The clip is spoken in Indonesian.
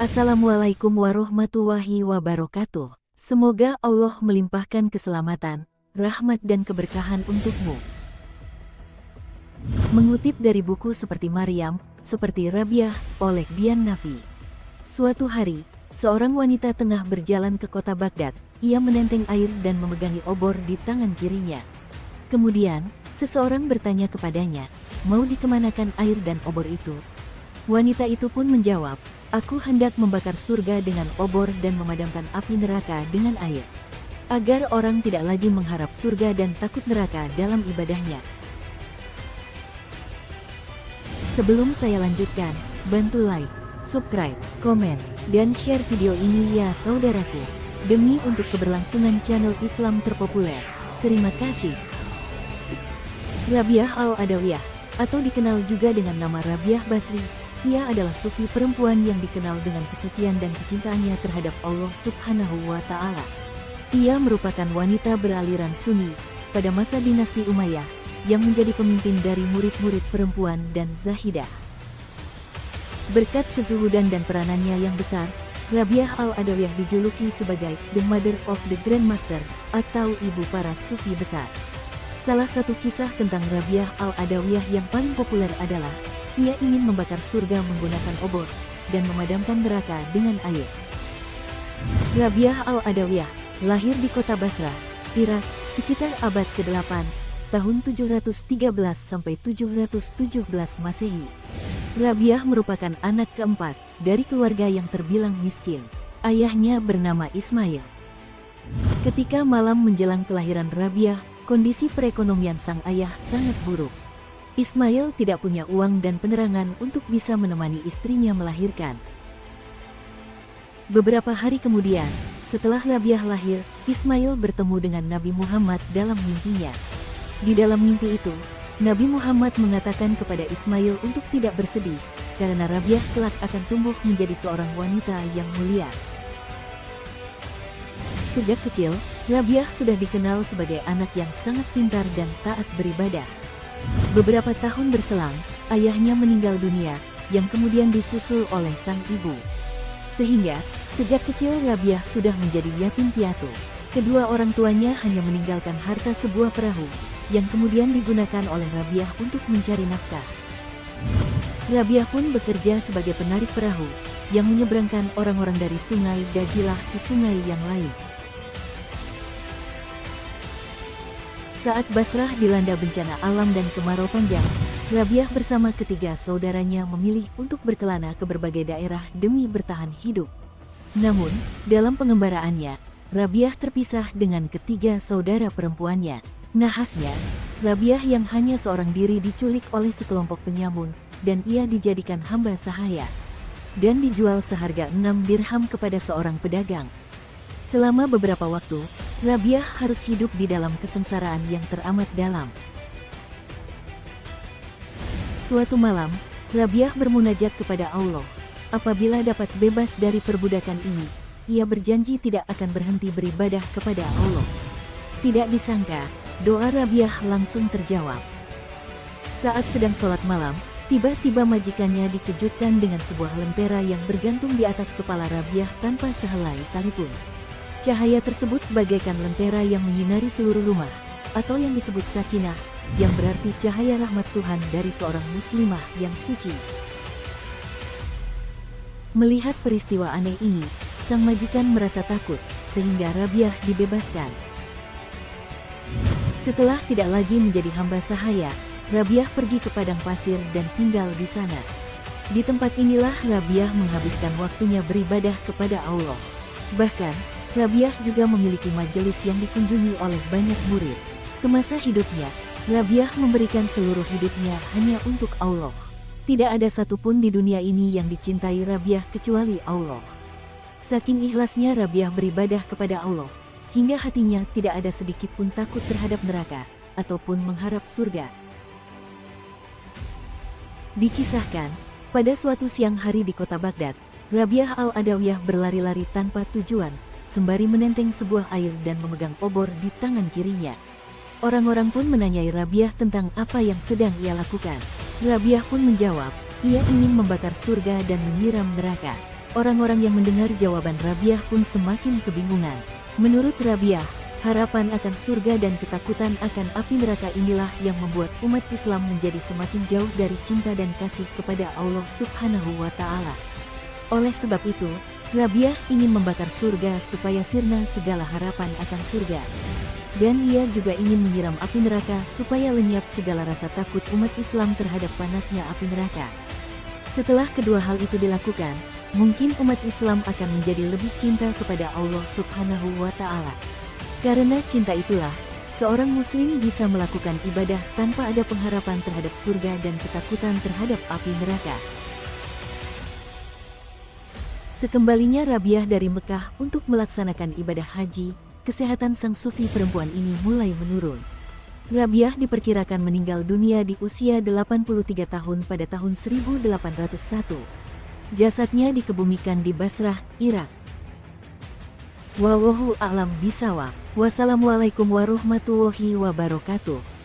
Assalamualaikum warahmatullahi wabarakatuh. Semoga Allah melimpahkan keselamatan, rahmat dan keberkahan untukmu. Mengutip dari buku seperti Maryam, seperti Rabiah, oleh Dian Nafi. Suatu hari, seorang wanita tengah berjalan ke kota Baghdad. Ia menenteng air dan memegangi obor di tangan kirinya. Kemudian, seseorang bertanya kepadanya, mau dikemanakan air dan obor itu? Wanita itu pun menjawab, aku hendak membakar surga dengan obor dan memadamkan api neraka dengan air. Agar orang tidak lagi mengharap surga dan takut neraka dalam ibadahnya. Sebelum saya lanjutkan, bantu like, subscribe, komen, dan share video ini ya saudaraku. Demi untuk keberlangsungan channel Islam terpopuler. Terima kasih. Rabiah Al-Adawiyah, atau dikenal juga dengan nama Rabiah Basri. Ia adalah sufi perempuan yang dikenal dengan kesucian dan kecintaannya terhadap Allah Subhanahu wa Ta'ala. Ia merupakan wanita beraliran Sunni pada masa dinasti Umayyah yang menjadi pemimpin dari murid-murid perempuan dan Zahidah. Berkat kezuhudan dan peranannya yang besar, Rabiah Al-Adawiyah dijuluki sebagai The Mother of the Grandmaster atau ibu para sufi besar. Salah satu kisah tentang Rabiah Al-Adawiyah yang paling populer adalah ia ingin membakar surga menggunakan obor dan memadamkan neraka dengan air. Rabiah Al-Adawiyah lahir di kota Basrah, Irak, sekitar abad ke-8, tahun 713 sampai 717 Masehi. Rabiah merupakan anak keempat dari keluarga yang terbilang miskin. Ayahnya bernama Ismail. Ketika malam menjelang kelahiran Rabiah, kondisi perekonomian sang ayah sangat buruk. Ismail tidak punya uang dan penerangan untuk bisa menemani istrinya melahirkan. Beberapa hari kemudian, setelah Rabiah lahir, Ismail bertemu dengan Nabi Muhammad dalam mimpinya. Di dalam mimpi itu, Nabi Muhammad mengatakan kepada Ismail untuk tidak bersedih, karena Rabiah kelak akan tumbuh menjadi seorang wanita yang mulia. Sejak kecil, Rabiah sudah dikenal sebagai anak yang sangat pintar dan taat beribadah. Beberapa tahun berselang, ayahnya meninggal dunia, yang kemudian disusul oleh sang ibu. Sehingga, sejak kecil Rabiah sudah menjadi yatim piatu. Kedua orang tuanya hanya meninggalkan harta sebuah perahu, yang kemudian digunakan oleh Rabiah untuk mencari nafkah. Rabiah pun bekerja sebagai penarik perahu, yang menyeberangkan orang-orang dari sungai Dajilah ke sungai yang lain. Saat Basrah dilanda bencana alam dan kemarau panjang, Rabiah bersama ketiga saudaranya memilih untuk berkelana ke berbagai daerah demi bertahan hidup. Namun, dalam pengembaraannya, Rabiah terpisah dengan ketiga saudara perempuannya. Nahasnya, Rabiah yang hanya seorang diri diculik oleh sekelompok penyamun, dan ia dijadikan hamba sahaya, dan dijual seharga 6 dirham kepada seorang pedagang. Selama beberapa waktu, Rabiah harus hidup di dalam kesengsaraan yang teramat dalam. Suatu malam, Rabiah bermunajat kepada Allah. Apabila dapat bebas dari perbudakan ini, ia berjanji tidak akan berhenti beribadah kepada Allah. Tidak disangka, doa Rabiah langsung terjawab. Saat sedang sholat malam, tiba-tiba majikannya dikejutkan dengan sebuah lentera yang bergantung di atas kepala Rabiah tanpa sehelai tali pun. Cahaya tersebut bagaikan lentera yang menyinari seluruh rumah, atau yang disebut sakinah, yang berarti cahaya rahmat Tuhan dari seorang muslimah yang suci. Melihat peristiwa aneh ini, sang majikan merasa takut, sehingga Rabiah dibebaskan. Setelah tidak lagi menjadi hamba sahaya, Rabiah pergi ke padang pasir dan tinggal di sana. Di tempat inilah Rabiah menghabiskan waktunya beribadah kepada Allah. Bahkan, Rabiah juga memiliki majelis yang dikunjungi oleh banyak murid. Semasa hidupnya, Rabiah memberikan seluruh hidupnya hanya untuk Allah. Tidak ada satupun di dunia ini yang dicintai Rabiah kecuali Allah. Saking ikhlasnya Rabiah beribadah kepada Allah, hingga hatinya tidak ada sedikit pun takut terhadap neraka, ataupun mengharap surga. Dikisahkan, pada suatu siang hari di kota Baghdad, Rabiah Al-Adawiyah berlari-lari tanpa tujuan, sembari menenteng sebuah air dan memegang obor di tangan kirinya. Orang-orang pun menanyai Rabiah tentang apa yang sedang ia lakukan. Rabiah pun menjawab, ia ingin membakar surga dan menyiram neraka. Orang-orang yang mendengar jawaban Rabiah pun semakin kebingungan. Menurut Rabiah, harapan akan surga dan ketakutan akan api neraka inilah yang membuat umat Islam menjadi semakin jauh dari cinta dan kasih kepada Allah Subhanahu wa Ta'ala. Oleh sebab itu, Rabiah ingin membakar surga supaya sirna segala harapan akan surga. Dan ia juga ingin menyiram api neraka supaya lenyap segala rasa takut umat Islam terhadap panasnya api neraka. Setelah kedua hal itu dilakukan, mungkin umat Islam akan menjadi lebih cinta kepada Allah Subhanahu wa Ta'ala. Karena cinta itulah, seorang muslim bisa melakukan ibadah tanpa ada pengharapan terhadap surga dan ketakutan terhadap api neraka. Sekembalinya Rabiah dari Mekah untuk melaksanakan ibadah haji, kesehatan sang sufi perempuan ini mulai menurun. Rabiah diperkirakan meninggal dunia di usia 83 tahun pada tahun 1801. Jasadnya dikebumikan di Basrah, Irak. Wallahu a'lam bishawab. Wassalamualaikum warahmatullahi wabarakatuh.